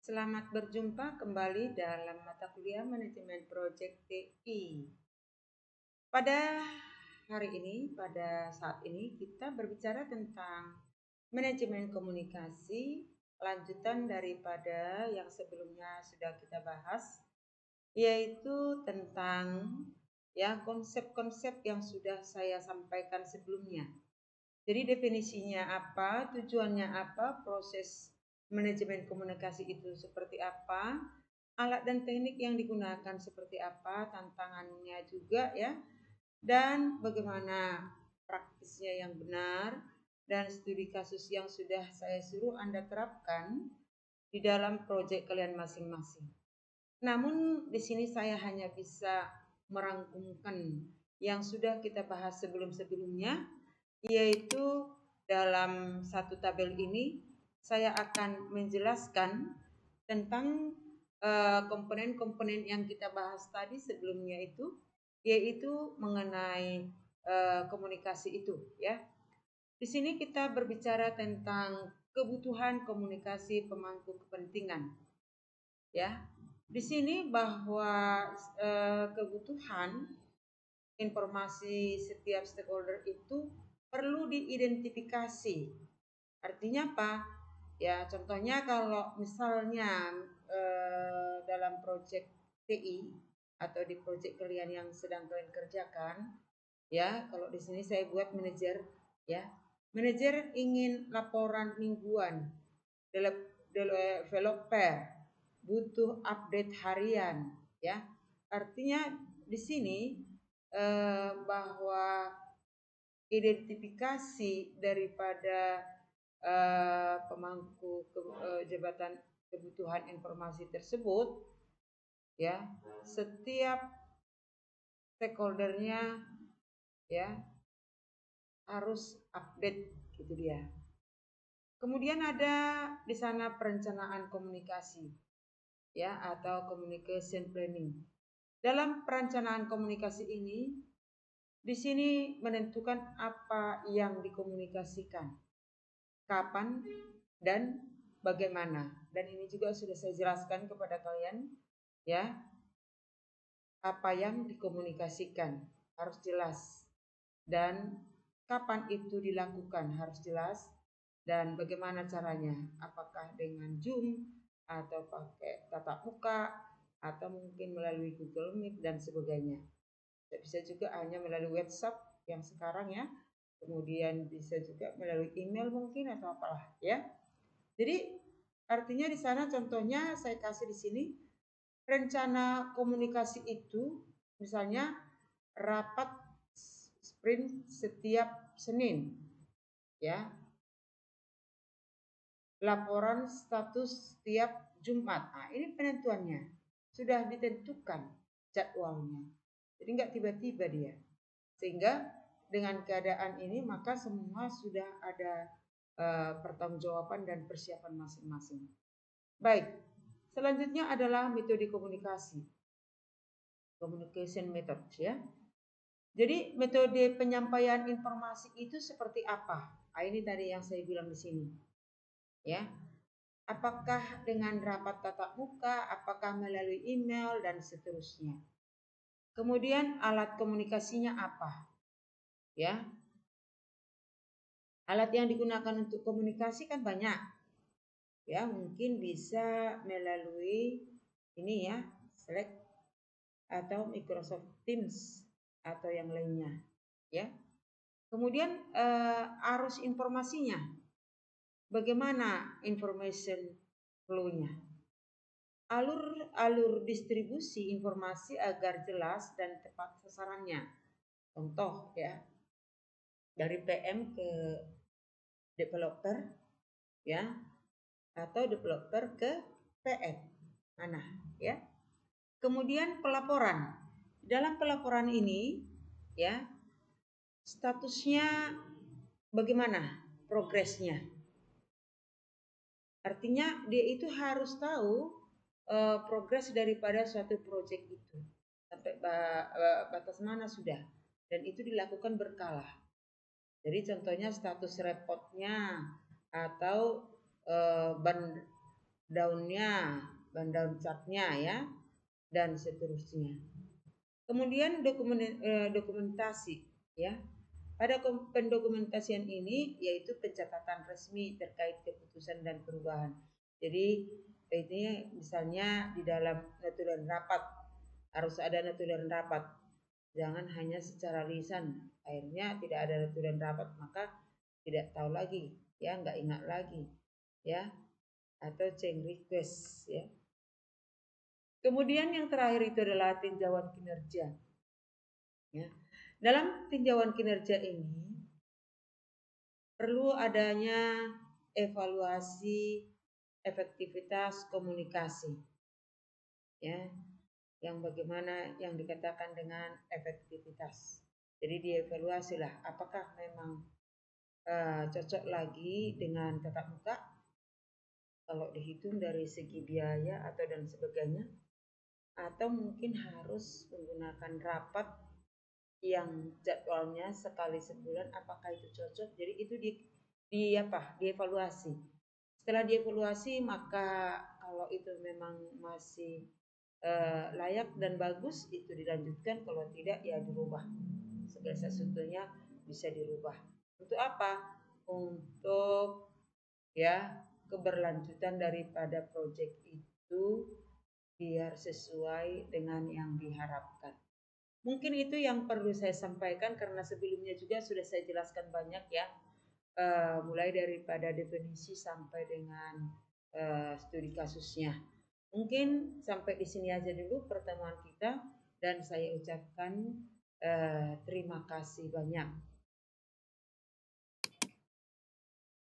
Selamat berjumpa kembali dalam mata kuliah Manajemen Project TI. Pada hari ini, pada saat ini kita berbicara tentang manajemen komunikasi, lanjutan daripada yang sebelumnya sudah kita bahas, yaitu tentang konsep-konsep yang sudah saya sampaikan sebelumnya. Jadi definisinya apa, tujuannya apa, proses manajemen komunikasi itu seperti apa, alat dan teknik yang digunakan seperti apa, tantangannya juga ya, dan bagaimana praktisnya yang benar, dan studi kasus yang sudah saya suruh Anda terapkan di dalam proyek kalian masing-masing. Namun di sini saya hanya bisa merangkumkan yang sudah kita bahas sebelum-sebelumnya, yaitu dalam satu tabel ini saya akan menjelaskan tentang komponen-komponen yang kita bahas tadi sebelumnya itu, yaitu mengenai komunikasi itu ya. Di sini kita berbicara tentang kebutuhan komunikasi pemangku kepentingan ya. Di sini bahwa kebutuhan informasi setiap stakeholder itu perlu diidentifikasi. Artinya apa? Ya, contohnya kalau misalnya dalam proyek TI atau di proyek kalian yang sedang kalian kerjakan, ya, kalau di sini saya buat manajer, ya. Manajer ingin laporan mingguan, developer butuh update harian, ya. Artinya di sini bahwa identifikasi daripada pemangku jabatan kebutuhan informasi tersebut, ya, setiap stakeholdernya ya harus update, gitu dia. Kemudian ada di sana perencanaan komunikasi ya, atau communication planning. Dalam perencanaan komunikasi ini, di sini menentukan apa yang dikomunikasikan, kapan dan bagaimana. Dan ini juga sudah saya jelaskan kepada kalian ya. Apa yang dikomunikasikan harus jelas, dan kapan itu dilakukan harus jelas, dan bagaimana caranya, apakah dengan Zoom atau pakai tatap muka atau mungkin melalui Google Meet dan sebagainya. Bisa juga hanya melalui WhatsApp yang sekarang ya, kemudian bisa juga melalui email mungkin atau apalah ya. Jadi artinya di sana contohnya saya kasih di sini, rencana komunikasi itu misalnya rapat sprint setiap Senin ya, laporan status setiap Jumat. Nah, ini penentuannya sudah ditentukan jadwalnya, jadi nggak tiba-tiba dia. Sehingga dengan keadaan ini maka semua sudah ada pertanggungjawaban dan persiapan masing-masing. Baik, selanjutnya adalah metode komunikasi, communication methods ya. Jadi metode penyampaian informasi itu seperti apa? Nah, ini tadi yang saya bilang di sini. Ya. Apakah dengan rapat tatap muka, apakah melalui email dan seterusnya. Kemudian alat komunikasinya apa? Ya. Alat yang digunakan untuk komunikasi kan banyak. Ya, mungkin bisa melalui ini ya, Slack atau Microsoft Teams atau yang lainnya, ya. Kemudian arus informasinya, bagaimana information flow-nya, alur distribusi informasi agar jelas dan tepat sasarannya. Contoh ya, dari PM ke developer ya, atau developer ke PM mana ya. Kemudian pelaporan. Dalam pelaporan ini ya, statusnya bagaimana progresnya. Artinya dia itu harus tahu progres daripada suatu proyek itu sampai batas mana sudah, dan itu dilakukan berkala. Jadi contohnya status reportnya atau daunnya, daun catnya ya, dan seterusnya. Kemudian dokumentasi ya. Pada pendokumentasian ini yaitu pencatatan resmi terkait keputusan dan perubahan. Jadi ini misalnya di dalam notulen rapat harus ada notulen rapat. Jangan hanya secara lisan. Akhirnya tidak ada notulen rapat maka tidak tahu lagi ya, nggak ingat lagi ya, atau change request ya. Kemudian yang terakhir itu adalah tinjauan kinerja. Ya. Dalam tinjauan kinerja ini perlu adanya evaluasi efektivitas komunikasi. Ya, yang bagaimana yang dikatakan dengan efektivitas. Jadi dievaluasilah apakah memang cocok lagi dengan tatap muka kalau dihitung dari segi biaya atau dan sebagainya, atau mungkin harus menggunakan rapat yang jadwalnya sekali sebulan, apakah itu cocok. Jadi itu dievaluasi. Setelah dievaluasi maka kalau itu memang masih layak dan bagus itu dilanjutkan, kalau tidak ya dirubah. Segala sesuatunya bisa dirubah. Untuk apa? Untuk ya keberlanjutan daripada proyek itu biar sesuai dengan yang diharapkan. Mungkin itu yang perlu saya sampaikan karena sebelumnya juga sudah saya jelaskan banyak ya, mulai daripada definisi sampai dengan studi kasusnya. Mungkin sampai di sini aja dulu pertemuan kita dan saya ucapkan terima kasih banyak.